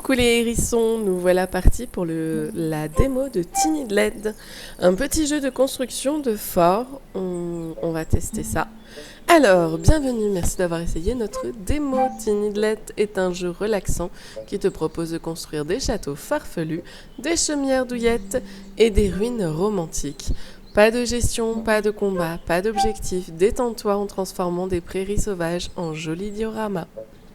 Coucou les hérissons, nous voilà partis pour la démo de Tiny LED. Un petit jeu de construction de fort, on va tester ça. Alors, bienvenue, merci d'avoir essayé notre démo. Tiny LED est un jeu relaxant qui te propose de construire des châteaux farfelus, des chaumières douillettes et des ruines romantiques. Pas de gestion, pas de combat, pas d'objectif, détends-toi en transformant des prairies sauvages en jolis dioramas.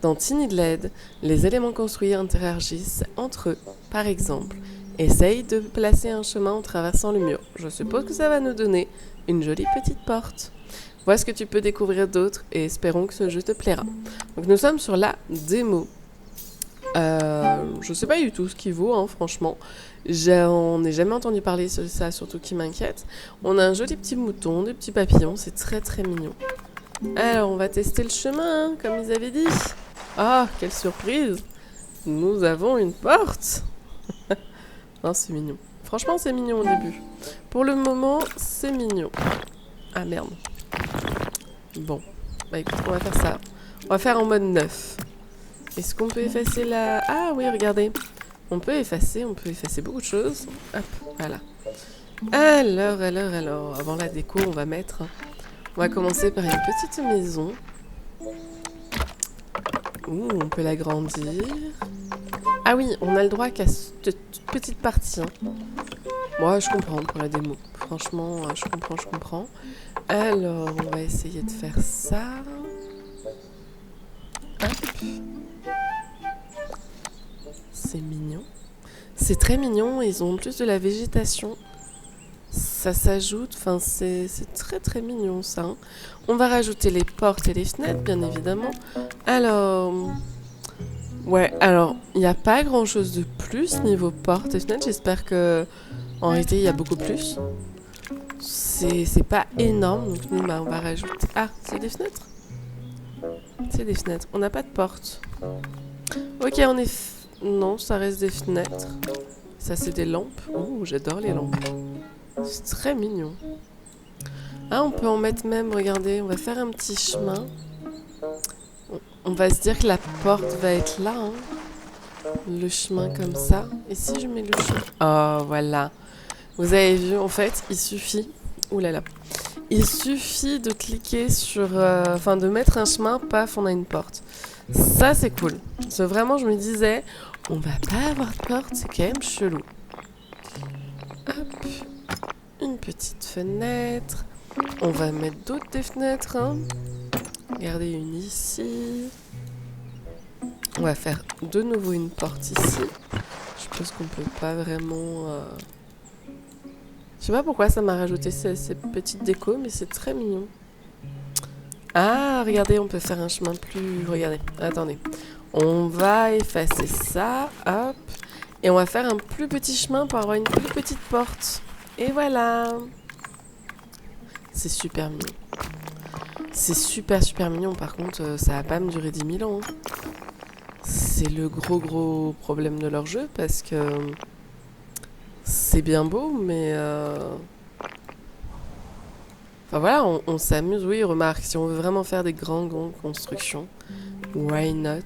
Dans Tiny LED, les éléments construits interagissent entre eux. Par exemple, essaye de placer un chemin en traversant le mur. Je suppose que ça va nous donner une jolie petite porte. Vois ce que tu peux découvrir d'autre et espérons que ce jeu te plaira. Donc nous sommes sur la démo. Je ne sais pas du tout ce qu'il vaut, franchement. On n'ai jamais entendu parler de ça, surtout qui m'inquiète. On a un joli petit mouton, des petits papillons, c'est très très mignon. Alors on va tester le chemin, comme ils avaient dit. Ah, quelle surprise! Nous avons une porte! Non, c'est mignon. Franchement, c'est mignon au début. Pour le moment, c'est mignon. Ah merde. Bon, bah écoute, on va faire ça. On va faire en mode neuf. Est-ce qu'on peut effacer la... Ah oui, regardez. On peut effacer beaucoup de choses. Hop, voilà. Alors, avant la déco, on va mettre... On va commencer par une petite maison. Ouh, on peut l'agrandir. Ah oui, on a le droit qu'à cette petite partie. Moi, je comprends pour la démo. Franchement, je comprends. Alors, on va essayer de faire ça. Hop. C'est mignon. C'est très mignon. Ils ont en plus de la végétation. Ça s'ajoute. Enfin, c'est très très mignon ça. On va rajouter les portes et les fenêtres, bien évidemment. Alors... Ouais, alors, il n'y a pas grand-chose de plus niveau portes et fenêtres. J'espère que, en réalité, il y a beaucoup plus. C'est pas énorme, donc nous, on va rajouter... Ah, c'est des fenêtres? C'est des fenêtres. On n'a pas de porte. Ok, non, ça reste des fenêtres. Ça, c'est des lampes. Ouh, j'adore les lampes. C'est très mignon. Ah, on peut en mettre même, regardez, on va faire un petit chemin. On va se dire que la porte va être là, le chemin comme ça. Et si je mets le chemin... Oh, voilà. Vous avez vu, en fait, il suffit... Ouh là là. Il suffit de cliquer sur... Enfin, de mettre un chemin, paf, on a une porte. Ça, c'est cool. Parce que vraiment, je me disais, on va pas avoir de porte, c'est quand même chelou. Hop. Une petite fenêtre. On va mettre d'autres des fenêtres, Regardez, une ici. On va faire de nouveau une porte ici. Je pense qu'on peut pas vraiment... Je sais pas pourquoi ça m'a rajouté ces petites décos, mais c'est très mignon. Ah, regardez, on peut faire un chemin plus... Regardez, attendez. On va effacer ça, hop. Et on va faire un plus petit chemin pour avoir une plus petite porte. Et voilà. C'est super mignon. C'est super mignon, par contre, ça va pas me durer 10 000 ans. C'est le gros problème de leur jeu, parce que c'est bien beau, mais... Enfin voilà, on s'amuse, oui, remarque, si on veut vraiment faire des grandes constructions, why not?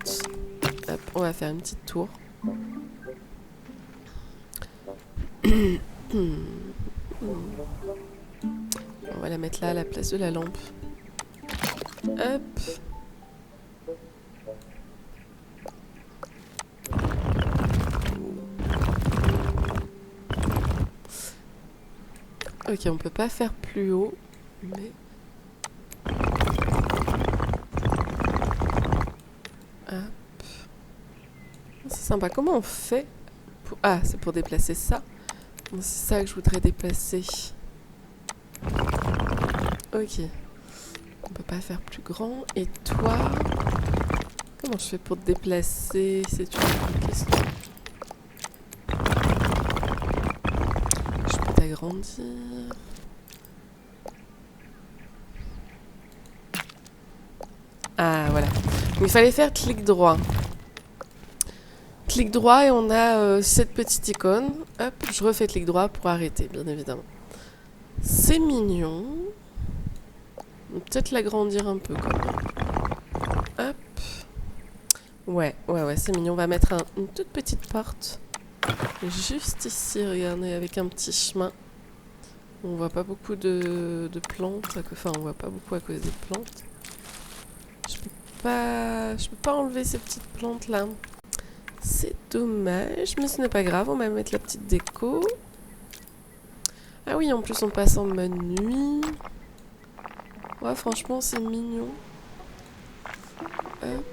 Hop, on va faire une petite tour. On va la mettre là à la place de la lampe. Hop. Ok, on peut pas faire plus haut, mais... Hop. C'est sympa. Comment on fait pour... Ah, c'est pour déplacer ça. C'est ça que je voudrais déplacer. Ok. On peut pas faire plus grand. Et toi... Comment je fais pour te déplacer? C'est une question. Je peux t'agrandir. Ah, voilà. Il fallait faire clic droit. Clic droit et on a cette petite icône. Hop, je refais clic droit pour arrêter, bien évidemment. C'est mignon. Peut-être l'agrandir un peu quand même. Hop. Ouais, c'est mignon. On va mettre une toute petite porte. Juste ici, regardez, avec un petit chemin. On voit pas beaucoup de plantes. Enfin, on voit pas beaucoup à cause des plantes. Je peux pas enlever ces petites plantes là. C'est dommage, mais ce n'est pas grave. On va mettre la petite déco. Ah oui, en plus on passe en mode nuit. Ouais, franchement, c'est mignon. Hop,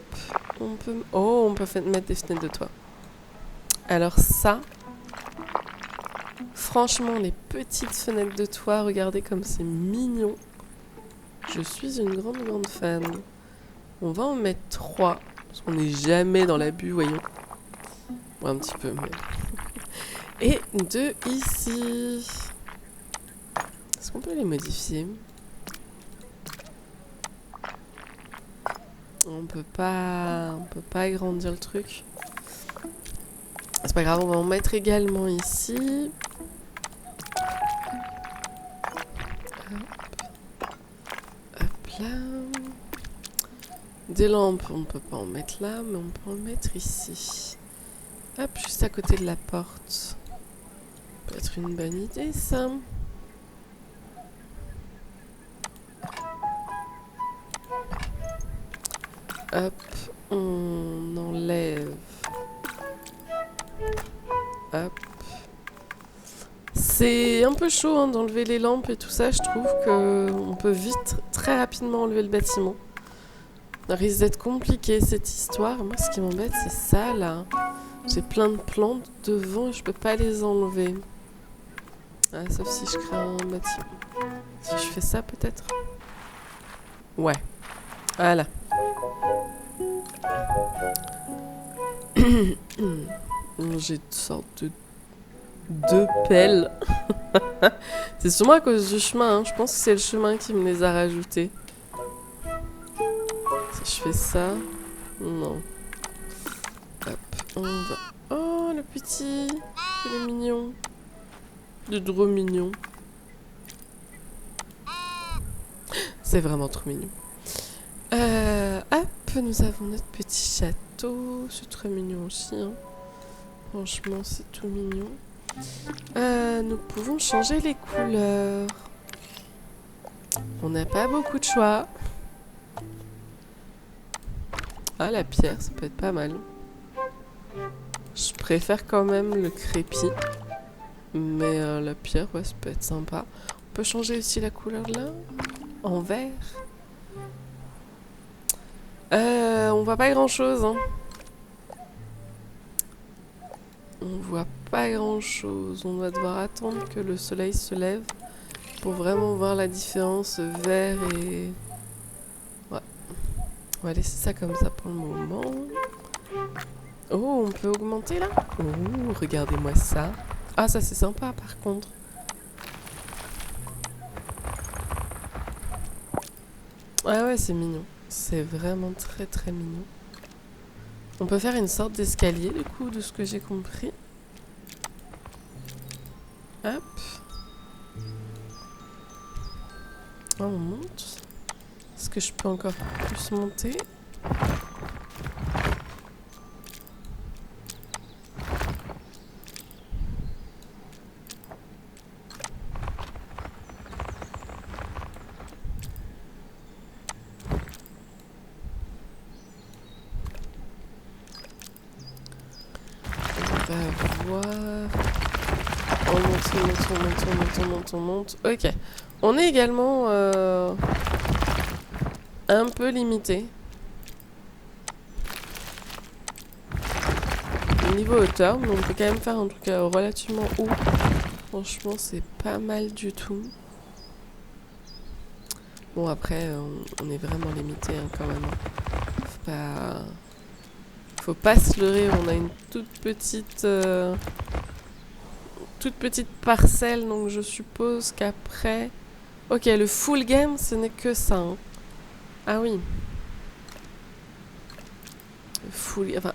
on peut... Oh, on peut mettre des fenêtres de toit. Alors ça, franchement, les petites fenêtres de toit, regardez comme c'est mignon. Je suis une grande fan. On va en mettre 3, parce qu'on n'est jamais dans l'abus, voyons. Bon, un petit peu, mais... Et 2 ici. Est-ce qu'on peut les modifier ? On peut pas agrandir le truc. C'est pas grave, on va en mettre également ici. Hop là. Des lampes, on peut pas en mettre là, mais on peut en mettre ici. Hop, juste à côté de la porte. Ça peut être une bonne idée, ça. Hop, on enlève. Hop. C'est un peu chaud hein, d'enlever les lampes et tout ça. Je trouve qu'on peut vite, très rapidement enlever le bâtiment. Ça risque d'être compliqué cette histoire. Moi, ce qui m'embête, c'est ça là. J'ai plein de plantes devant et je peux pas les enlever. Ah, sauf si je crée un bâtiment. Si je fais ça, peut-être. Ouais. Voilà. J'ai une sorte de 2 pelles. C'est sûrement à cause du chemin. Hein. Je pense que c'est le chemin qui me les a rajoutées. Si je fais ça... Non. Hop, on va... Oh, le petit. Il est mignon. Il est trop mignon. C'est vraiment trop mignon. Hop, nous avons notre petit château. C'est très mignon aussi. Hein. Franchement, c'est tout mignon. Nous pouvons changer les couleurs. On n'a pas beaucoup de choix. Ah, la pierre, ça peut être pas mal. Je préfère quand même le crépi. Mais la pierre, ouais, ça peut être sympa. On peut changer aussi la couleur là. En vert. On voit pas grand chose. Hein. On voit pas grand chose. On va devoir attendre que le soleil se lève pour vraiment voir la différence vert et... Ouais. On va laisser ça comme ça pour le moment. Oh, on peut augmenter là? Oh, regardez-moi ça. Ah, ça c'est sympa par contre. Ah ouais, c'est mignon. C'est vraiment très mignon. On peut faire une sorte d'escalier du coup, de ce que j'ai compris. Hop. Oh, on monte. Est-ce que je peux encore plus monter? On va voir... On monte. Ok. On est également un peu limité. Niveau hauteur, mais on peut quand même faire un truc relativement haut. Franchement, c'est pas mal du tout. Bon, après, on est vraiment limité hein, quand même. Faut pas se leurrer, on a une toute petite parcelle, donc je suppose qu'après... Ok, le full game, ce n'est que ça. Hein. Ah oui. Enfin,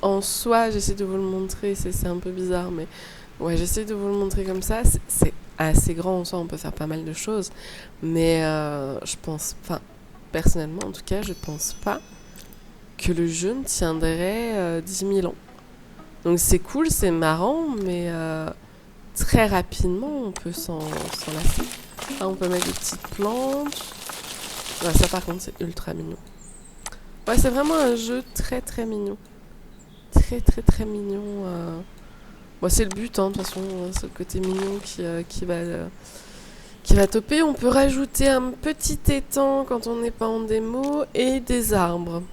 en soi, j'essaie de vous le montrer, c'est un peu bizarre, mais... Ouais, j'essaie de vous le montrer comme ça. C'est assez grand en soi, on peut faire pas mal de choses. Mais je pense... Enfin, personnellement, en tout cas, je pense pas que le jeu ne tiendrait 10 000 ans. Donc c'est cool, c'est marrant, mais très rapidement on peut s'en lasser. Là on peut mettre des petites plantes. Ouais, ça par contre c'est ultra mignon. Ouais, c'est vraiment un jeu très très mignon. Très très très mignon. Bon, c'est le but, hein, de toute façon, c'est le côté mignon qui va topper. On peut rajouter un petit étang quand on n'est pas en démo et des arbres.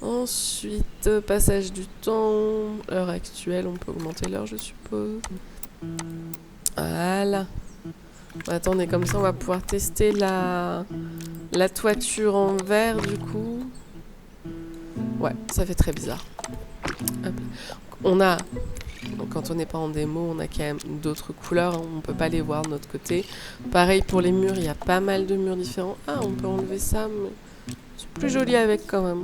Ensuite, passage du temps, heure actuelle, on peut augmenter l'heure, je suppose. Voilà. Attendez, comme ça on va pouvoir tester la toiture en verre du coup. Ouais, ça fait très bizarre. Hop. On a, quand on n'est pas en démo, on a quand même d'autres couleurs, hein, on peut pas les voir de notre côté. Pareil pour les murs, il y a pas mal de murs différents. Ah, on peut enlever ça, mais c'est plus joli avec quand même.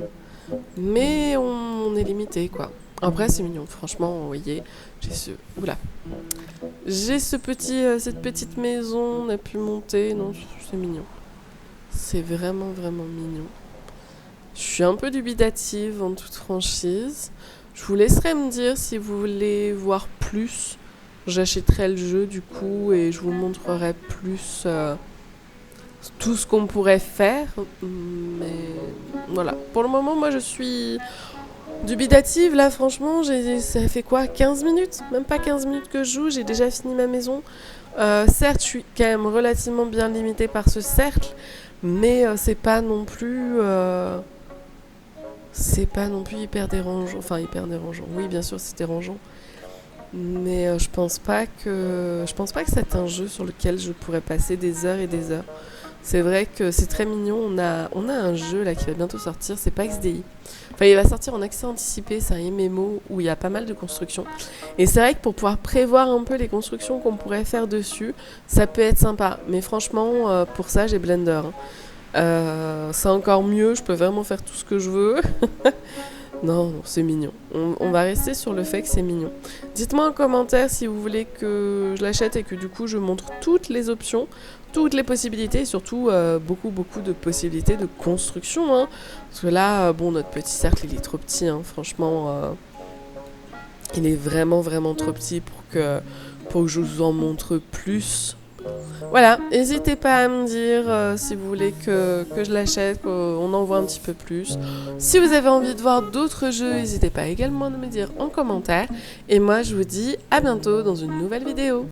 Mais on est limité quoi. Après c'est mignon, franchement, vous voyez, j'ai cette petite maison, on a pu monter, non, c'est mignon. C'est vraiment vraiment mignon. Je suis un peu dubitative en toute franchise. Je vous laisserai me dire si vous voulez voir plus. J'achèterai le jeu du coup et je vous montrerai plus tout ce qu'on pourrait faire. Mais voilà, pour le moment moi je suis dubitative. Là franchement, ça fait quoi, 15 minutes? Même pas 15 minutes que je joue, j'ai déjà fini ma maison. Certes, je suis quand même relativement bien limitée par ce cercle, mais c'est pas non plus hyper dérangeant. Enfin, hyper dérangeant. Oui, bien sûr, c'est dérangeant. Mais je pense pas que c'est un jeu sur lequel je pourrais passer des heures et des heures. C'est vrai que c'est très mignon. On a un jeu là qui va bientôt sortir. C'est pas XDI. Enfin, il va sortir en accès anticipé. C'est un MMO où il y a pas mal de constructions. Et c'est vrai que pour pouvoir prévoir un peu les constructions qu'on pourrait faire dessus, ça peut être sympa. Mais franchement, pour ça, j'ai Blender. C'est encore mieux, je peux vraiment faire tout ce que je veux. Non, c'est mignon. On va rester sur le fait que c'est mignon. Dites-moi en commentaire si vous voulez que je l'achète et que du coup je montre toutes les options, toutes les possibilités et surtout beaucoup de possibilités de construction. Hein. Parce que là, bon, notre petit cercle il est trop petit, hein. Franchement, il est vraiment trop petit pour que je vous en montre plus. Voilà, n'hésitez pas à me dire si vous voulez que je l'achète, qu'on en voit un petit peu plus. Si vous avez envie de voir d'autres jeux, n'hésitez pas également à me dire en commentaire. Et moi, je vous dis à bientôt dans une nouvelle vidéo.